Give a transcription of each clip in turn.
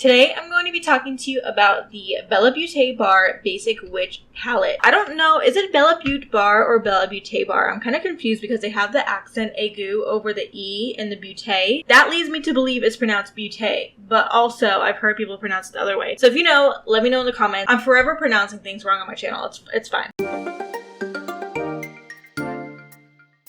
Today I'm going to be talking to you about the BellaBeautéBar Basic Witch Palette. I don't know, is it BellaBeauteBar or BellaBeautéBar? I'm kind of confused because they have the accent aigu over the E in the beauté. That leads me to believe it's pronounced beauté, but also I've heard people pronounce it the other way. So if you know, let me know in the comments. I'm forever pronouncing things wrong on my channel. It's fine.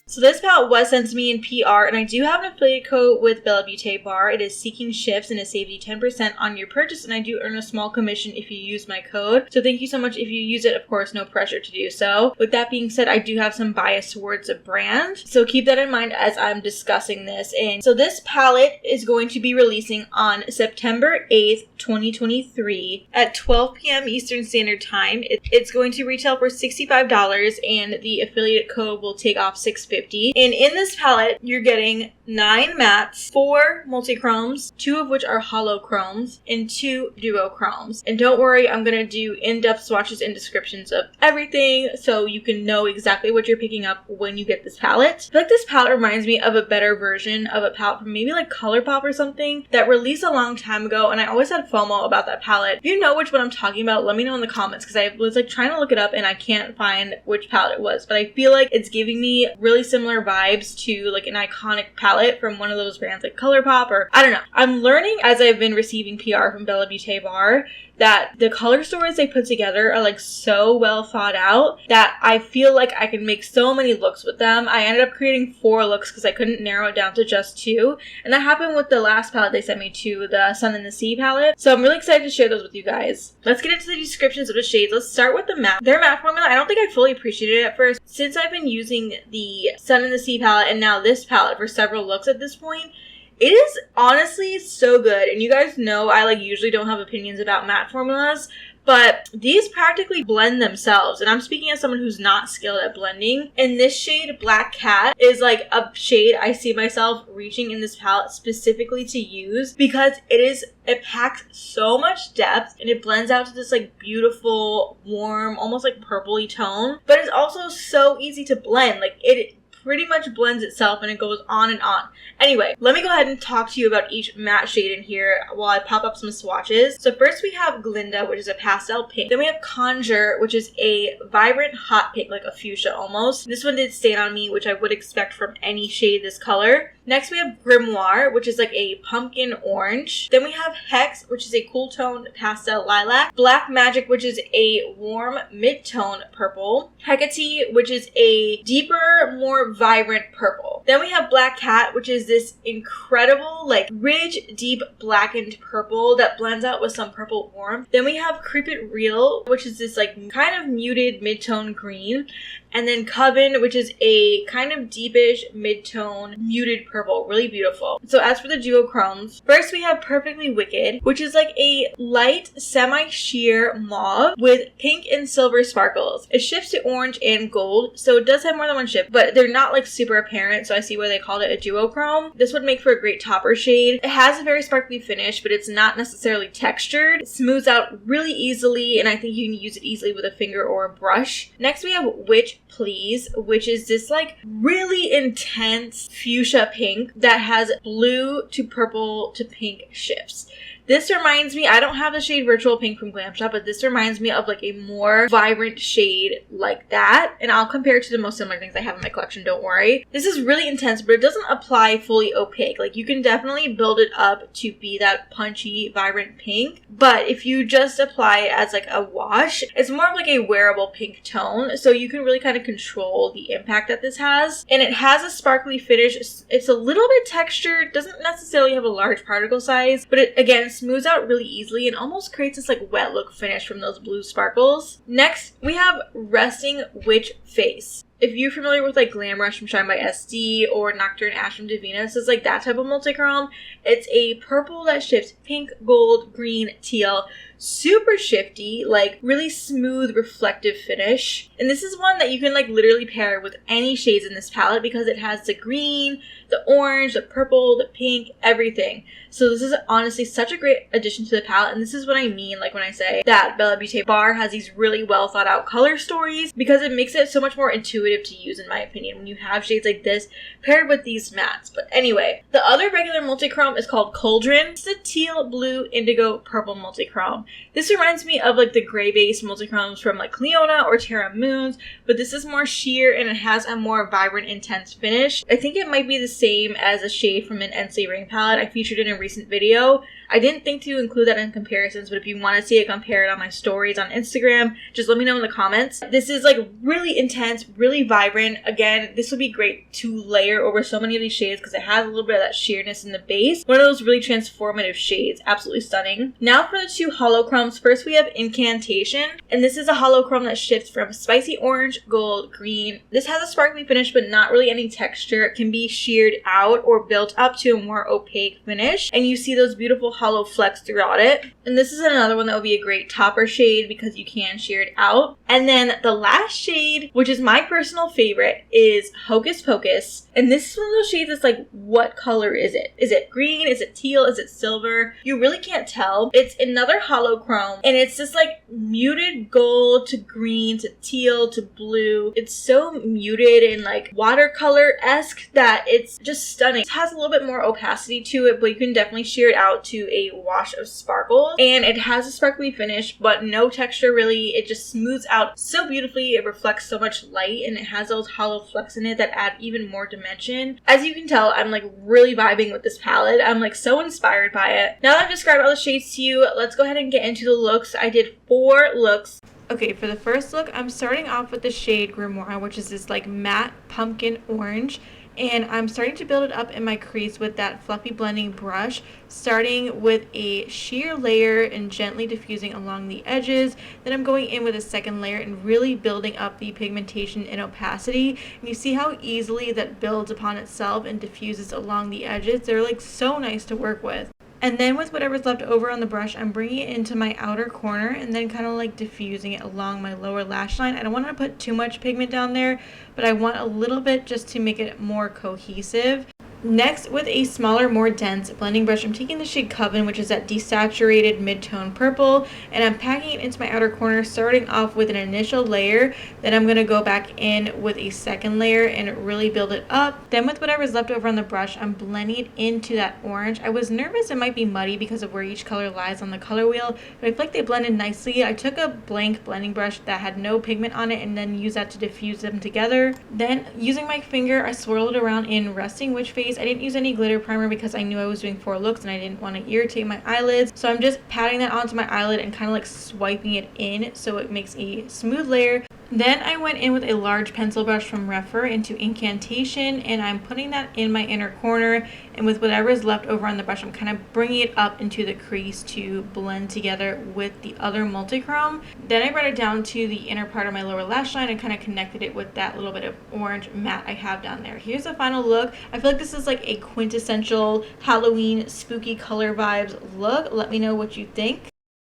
So this palette was sent to me in PR, and I do have an affiliate code with BellaBeautéBar. It is SEEKINGSHIFTS, and it saves you 10% on your purchase, and I do earn a small commission if you use my code. So thank you so much if you use it. Of course, no pressure to do so. With that being said, I do have some bias towards a brand, so keep that in mind as I'm discussing this. And so this palette is going to be releasing on September 8th, 2023 at 12 p.m. Eastern Standard Time. It's going to retail for $65, and the affiliate code will take off $6.50. And in this palette, you're getting 9 mattes, 4 multi-chromes, 2 of which are holochromes, and 2 duochromes. And don't worry, I'm going to do in-depth swatches and descriptions of everything so you can know exactly what you're picking up when you get this palette. I feel like this palette reminds me of a better version of a palette from maybe like ColourPop or something that released a long time ago, and I always had FOMO about that palette. If you know which one I'm talking about, let me know in the comments, because I was like trying to look it up and I can't find which palette it was, but I feel like it's giving me really similar vibes to like an iconic palette from one of those brands like ColourPop, or I don't know. I'm learning as I've been receiving PR from BellaBeautéBar that the color stories they put together are like so well thought out that I feel like I can make so many looks with them. I ended up creating 4 looks because I couldn't narrow it down to just 2, and that happened with the last palette they sent me too, the Sun and the Sea palette. So I'm really excited to share those with you guys. Let's get into the descriptions of the shades. Let's start with the matte. Their matte formula, I don't think I fully appreciated it at first. Since I've been using the Sun and the Sea palette and now this palette for several looks at this point, it is honestly so good. And you guys know I like usually don't have opinions about matte formulas, but these practically blend themselves. And I'm speaking as someone who's not skilled at blending. And this shade, Black Cat, is like a shade I see myself reaching in this palette specifically to use because it packs so much depth and it blends out to this like beautiful, warm, almost like purpley tone. But it's also so easy to blend. Like it pretty much blends itself and it goes on and on. Anyway, let me go ahead and talk to you about each matte shade in here while I pop up some swatches. So first we have Glinda, which is a pastel pink. Then we have Conjure, which is a vibrant hot pink, like a fuchsia almost. This one did stain on me, which I would expect from any shade this color. Next we have Grimoire, which is like a pumpkin orange. Then we have Hex, which is a cool toned pastel lilac. Black Magic, which is a warm mid-tone purple. Hecate, which is a deeper, more vibrant purple. Then we have Black Cat, which is this incredible, like rich, deep blackened purple that blends out with some purple warmth. Then we have Creep It Real, which is this like kind of muted mid-tone green. And then Coven, which is a kind of deepish, mid-tone, muted purple. Really beautiful. So as for the duochromes, first we have Perfectly Wicked, which is like a light, semi-sheer mauve with pink and silver sparkles. It shifts to orange and gold, so it does have more than one shift, but they're not like super apparent, so I see why they called it a duochrome. This would make for a great topper shade. It has a very sparkly finish, but it's not necessarily textured. It smooths out really easily, and I think you can use it easily with a finger or a brush. Next we have Witch Please, which is this like really intense fuchsia pink that has blue to purple to pink shifts. This reminds me, I don't have the shade Virtual Pink from Glam Shop, but this reminds me of like a more vibrant shade like that. And I'll compare it to the most similar things I have in my collection, don't worry. This is really intense, but it doesn't apply fully opaque. Like you can definitely build it up to be that punchy, vibrant pink. But if you just apply it as like a wash, it's more of like a wearable pink tone. So you can really kind of control the impact that this has. And it has a sparkly finish. It's a little bit textured, doesn't necessarily have a large particle size, but it again smooths out really easily and almost creates this like wet look finish from those blue sparkles. Next, we have Resting Witch Face. If you're familiar with like Glam Rush from Shine by SD or Nocturne Ash from Devinah, this is like that type of multichrome. It's a purple that shifts pink, gold, green, teal. Super shifty, like really smooth, reflective finish. And this is one that you can like literally pair with any shades in this palette because it has the green, the orange, the purple, the pink, everything. So this is honestly such a great addition to the palette, and this is what I mean like when I say that BellaBeautéBar has these really well thought out color stories because it makes it so much more intuitive intuitive to use in my opinion when you have shades like this paired with these mattes. But anyway, the other regular multi-chrome is called Cauldron. It's a teal, blue, indigo, purple multi-chrome. This reminds me of like the gray based multi-chromes from like Clionadh or Terra Moons, but this is more sheer and it has a more vibrant, intense finish. I think it might be the same as a shade from an NC Ring palette I featured in a recent video. I didn't think to include that in comparisons, but if you want to see it compared on my stories on Instagram, just let me know in the comments. This is like really intense, really vibrant. Again, this would be great to layer over so many of these shades because it has a little bit of that sheerness in the base. One of those really transformative shades. Absolutely stunning. Now for the two holochromes. First we have Incantation, and this is a holochrome that shifts from spicy orange, gold, green. This has a sparkly finish but not really any texture. It can be sheared out or built up to a more opaque finish, and you see those beautiful hollow flecks throughout it. And this is another one that would be a great topper shade because you can shear it out. And then the last shade, which is my personal favorite, is Hocus Pocus. And this is one of those shades that's like, what color is it? Is it green? Is it teal? Is it silver? You really can't tell. It's another holochrome, and it's just like muted gold to green to teal to blue. It's so muted and like watercolor-esque that it's just stunning. It has a little bit more opacity to it, but you can definitely shear it out to a wash of sparkles. And it has a sparkly finish, but no texture really. It just smooths out so beautifully. It reflects so much light, and it has those hollow flecks in it that add even more dimension. As you can tell, I'm like really vibing with this palette. I'm like so inspired by it. Now that I've described all the shades to you, let's go ahead and get into the looks. I did 4 looks. Okay, for the first look, I'm starting off with the shade Grimoire, which is this like matte pumpkin orange. And I'm starting to build it up in my crease with that fluffy blending brush, starting with a sheer layer and gently diffusing along the edges. Then I'm going in with a second layer and really building up the pigmentation and opacity. And you see how easily that builds upon itself and diffuses along the edges. They're like so nice to work with. And then with whatever's left over on the brush, I'm bringing it into my outer corner and then kind of like diffusing it along my lower lash line. I don't want to put too much pigment down there, but I want a little bit just to make it more cohesive. Next, with a smaller, more dense blending brush, I'm taking the shade Coven, which is that desaturated mid-tone purple, and I'm packing it into my outer corner, starting off with an initial layer. Then I'm going to go back in with a second layer and really build it up. Then with whatever's left over on the brush, I'm blending it into that orange. I was nervous it might be muddy because of where each color lies on the color wheel, but I feel like they blended nicely. I took a blank blending brush that had no pigment on it and then used that to diffuse them together. Then, using my finger, I swirled it around in Resting Witch Face. I didn't use any glitter primer because I knew I was doing 4 looks and I didn't want to irritate my eyelids. So I'm just patting that onto my eyelid and kind of like swiping it in so it makes a smooth layer. Then I went in with a large pencil brush from Refer into Incantation, and I'm putting that in my inner corner, and with whatever is left over on the brush, I'm kind of bringing it up into the crease to blend together with the other multichrome. Then I brought it down to the inner part of my lower lash line and kind of connected it with that little bit of orange matte I have down there. Here's the final look. I feel like this is like a quintessential Halloween spooky color vibes look. Let me know what you think.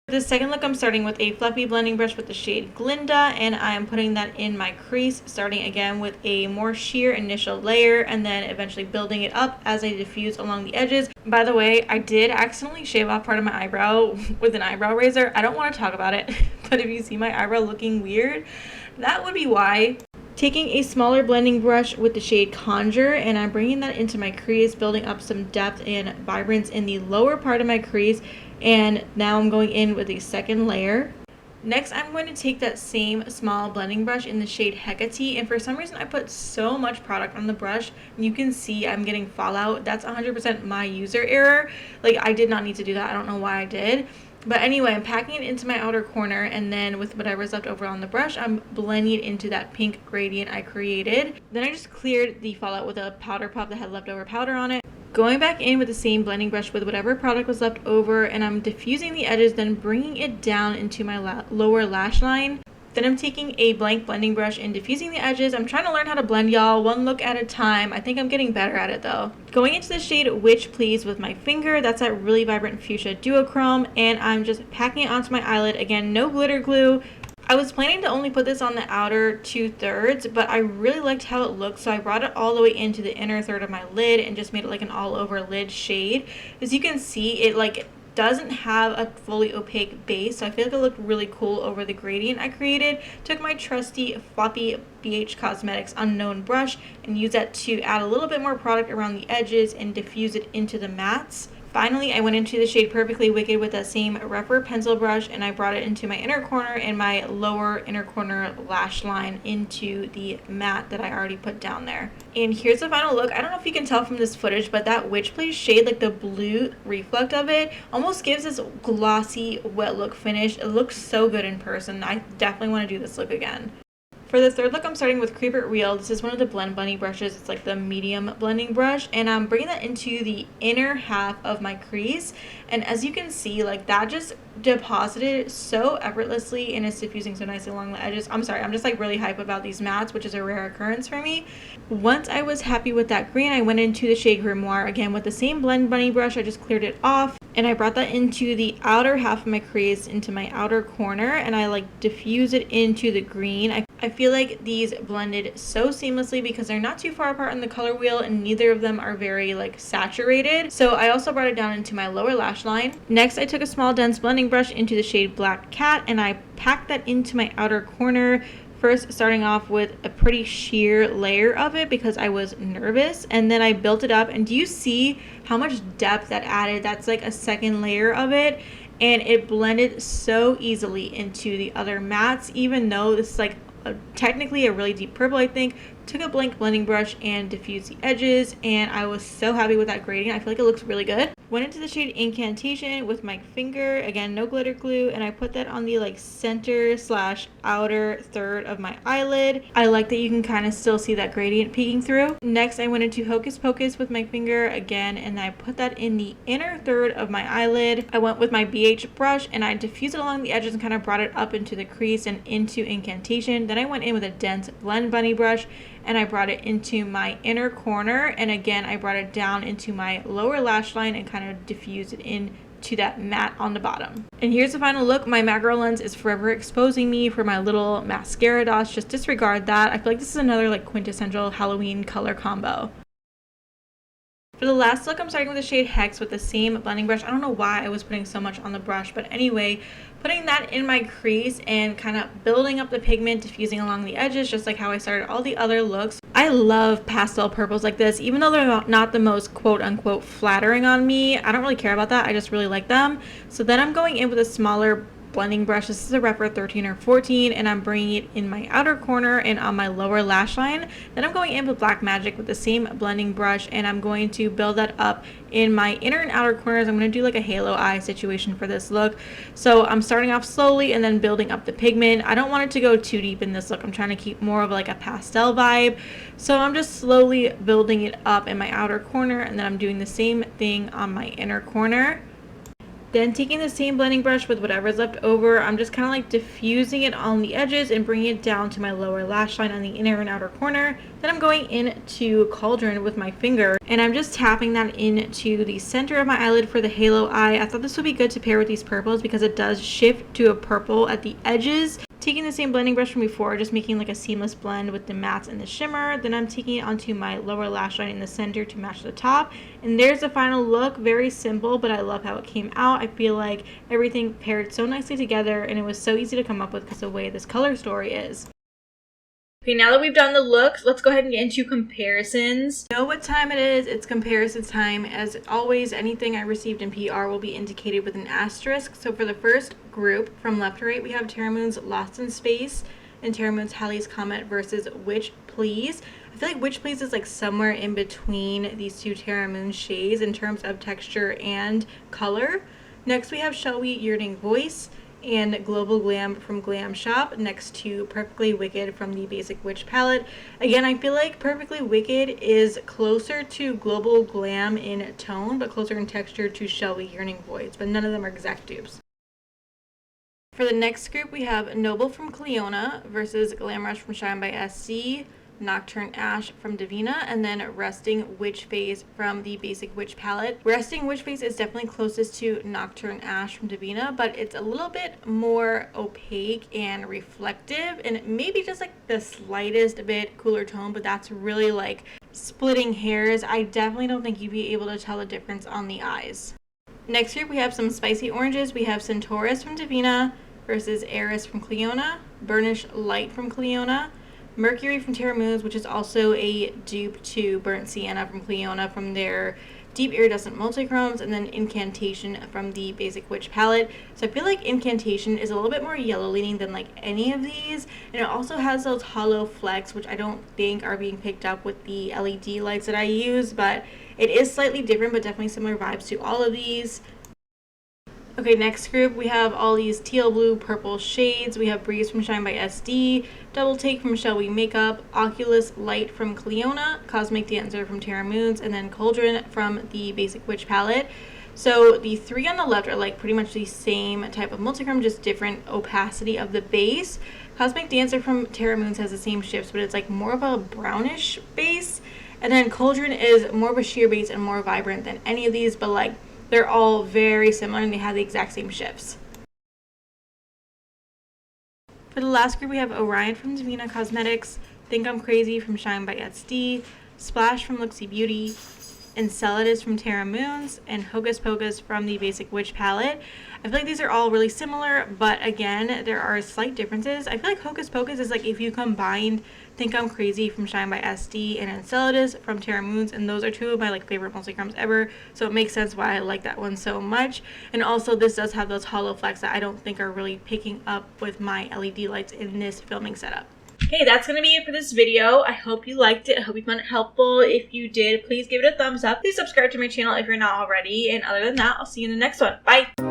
For the second look, I'm starting with a fluffy blending brush with the shade Glinda, and I'm putting that in my crease, starting again with a more sheer initial layer and then eventually building it up as I diffuse along the edges. By the way, I did accidentally shave off part of my eyebrow with an eyebrow razor. I don't want to talk about it, but if you see my eyebrow looking weird, that would be why. Taking a smaller blending brush with the shade Conjure, and I'm bringing that into my crease, building up some depth and vibrance in the lower part of my crease. And now I'm going in with a second layer. Next, I'm going to take that same small blending brush in the shade Hecate, and for some reason I put so much product on the brush. You can see I'm getting fallout. That's 100% my user error. Like, I did not need to do that. I don't know why I did. But anyway, I'm packing it into my outer corner, and then with whatever's left over on the brush, I'm blending it into that pink gradient I created. Then I just cleared the fallout with a powder puff that had leftover powder on it. Going back in with the same blending brush with whatever product was left over, and I'm diffusing the edges, then bringing it down into my lower lash line. Then I'm taking a blank blending brush and diffusing the edges. I'm trying to learn how to blend, y'all, one look at a time. I think I'm getting better at it though. Going into the shade Witch Please with my finger. That's that really vibrant fuchsia duochrome, and I'm just packing it onto my eyelid. Again, no glitter glue. I was planning to only put this on the outer 2/3, but I really liked how it looked, so I brought it all the way into the inner third of my lid and just made it like an all over lid shade. As you can see, it like doesn't have a fully opaque base, so I feel like it looked really cool over the gradient I created. Took my trusty floppy BH Cosmetics Unknown brush and used that to add a little bit more product around the edges and diffuse it into the mattes. Finally, I went into the shade Perfectly Wicked with that same Rephr pencil brush, and I brought it into my inner corner and my lower inner corner lash line into the matte that I already put down there. And here's the final look. I don't know if you can tell from this footage, but that Witch Please shade, like the blue reflect of it, almost gives this glossy wet look finish. It looks so good in person. I definitely want to do this look again. For the third look, I'm starting with Creep It Real. This is one of the Blend Bunny brushes. It's like the medium blending brush, and I'm bringing that into the inner half of my crease. And as you can see, like that just deposited so effortlessly and is diffusing so nicely along the edges. I'm sorry, I'm just like really hype about these mattes, which is a rare occurrence for me. Once I was happy with that green, I went into the shade Grimoire again with the same Blend Bunny brush. I just cleared it off, and I brought that into the outer half of my crease, into my outer corner, and I like diffuse it into the green. I feel like these blended so seamlessly because they're not too far apart in the color wheel, and neither of them are very like saturated. So I also brought it down into my lower lash line. Next, I took a small dense blending brush into the shade Black Cat, and I packed that into my outer corner. First, starting off with a pretty sheer layer of it because I was nervous, and then I built it up. And do you see how much depth that added? That's like a second layer of it, and it blended so easily into the other mattes, even though this is like technically a really deep purple. I think took a blank blending brush and diffused the edges, and I was so happy with that gradient. I feel like it looks really good. Went into the shade Incantation with my finger, again no glitter glue, and I put that on the like center slash outer third of my eyelid. I like that you can kind of still see that gradient peeking through. Next, I went into Hocus Pocus with my finger again, and I put that in the inner third of my eyelid. I went with my BH brush and I diffused it along the edges and kind of brought it up into the crease and into Incantation. Then I went in with a dense Blend Bunny brush and I brought it into my inner corner, and again I brought it down into my lower lash line and kind of diffused it into that matte on the bottom. And here's the final look. My macro lens is forever exposing me for my little mascara dots. Just disregard that. I feel like this is another like quintessential Halloween color combo. For the last look, I'm starting with the shade Hex with the same blending brush. I don't know why I was putting so much on the brush, but anyway, putting that in my crease and kind of building up the pigment, diffusing along the edges, just like how I started all the other looks. I love pastel purples like this, even though they're not the most quote-unquote flattering on me. I don't really care about that. I just really like them. So then I'm going in with a smaller blending brush. This is a Rephr 13 or 14, and I'm bringing it in my outer corner and on my lower lash line. Then I'm going in with Black Magic with the same blending brush, and I'm going to build that up in my inner and outer corners. I'm going to do like a halo eye situation for this look. So I'm starting off slowly and then building up the pigment. I don't want it to go too deep in this look. I'm trying to keep more of like a pastel vibe. So I'm just slowly building it up in my outer corner, and then I'm doing the same thing on my inner corner. Then taking the same blending brush with whatever's left over, I'm just kind of like diffusing it on the edges and bringing it down to my lower lash line on the inner and outer corner. Then I'm going into Cauldron with my finger, and I'm just tapping that into the center of my eyelid for the halo eye. I thought this would be good to pair with these purples because it does shift to a purple at the edges. Taking the same blending brush from before, just making like a seamless blend with the mattes and the shimmer. Then I'm taking it onto my lower lash line in the center to match the top. And there's the final look. Very simple, but I love how it came out. I feel like everything paired so nicely together, and it was so easy to come up with because of the way this color story is. Okay, now that we've done the looks, let's go ahead and get into comparisons. You know what time it is? It's comparison time. As always, anything I received in PR will be indicated with an asterisk. So for the first group, from left to right, we have Terra Moon's Lost in Space and Terra Moon's Halley's Comet versus Witch Please. I feel like Witch Please is like somewhere in between these two Terra Moon shades in terms of texture and color. Next, we have Shellwe Yearning Voice and Global Glam from Glam Shop next to Perfectly Wicked from the Basic Witch palette. Again, I feel like Perfectly Wicked is closer to Global Glam in tone, but closer in texture to Shellwe Yearning Voice, but none of them are exact dupes. For the next group, we have Noble from Clionadh versus Glam Rush from Shine by SC, Nocturne Ash from Devinah, and then Resting Witch Phase from the Basic Witch palette. Resting Witch Phase is definitely closest to Nocturne Ash from Devinah, but it's a little bit more opaque and reflective, and maybe just like the slightest bit cooler tone, but that's really like splitting hairs. I definitely don't think you'd be able to tell the difference on the eyes. Next group, we have some spicy oranges. We have Centaurus from Devinah versus Eris from Clionadh, Burnish Light from Clionadh, Mercury from Terra, which is also a dupe to Burnt Sienna from Clionadh from their Deep Iridescent Multichromes, and then Incantation from the Basic Witch palette. So I feel like Incantation is a little bit more yellow leaning than like any of these, and it also has those hollow flecks, which I don't think are being picked up with the LED lights that I use, but it is slightly different, but definitely similar vibes to all of these. Okay, next group, we have all these teal, blue, purple shades. We have Breeze from Shine by SD, Double Take from Shellwe Makeup, Oculus Light from Clionadh, Cosmic Dancer from Terra, and then Cauldron from the Basic Witch palette. So the three on the left are like pretty much the same type of multichrome, just different opacity of the base. Cosmic Dancer from Terra has the same shifts, but it's like more of a brownish base. And then Cauldron is more of a sheer base and more vibrant than any of these, but like they're all very similar and they have the exact same shifts. For the last group, we have Orion from Devinah Cosmetics, Think I'm Crazy from Shine by SD, Splash from Luxie Beauty, Enceladus from Terra, and Hocus Pocus from the Basic Witch palette. I feel like these are all really similar, but again, there are slight differences. I feel like Hocus Pocus is like if you combined Think I'm Crazy from Shine by SD and Enceladus from Terra, and those are two of my like favorite multichromes ever, so it makes sense why I like that one so much. And also this does have those hollow flecks that I don't think are really picking up with my LED lights in this filming setup. Okay, that's going to be it for this video. I hope you liked it. I hope you found it helpful. If you did, please give it a thumbs up. Please subscribe to my channel if you're not already. And other than that, I'll see you in the next one. Bye!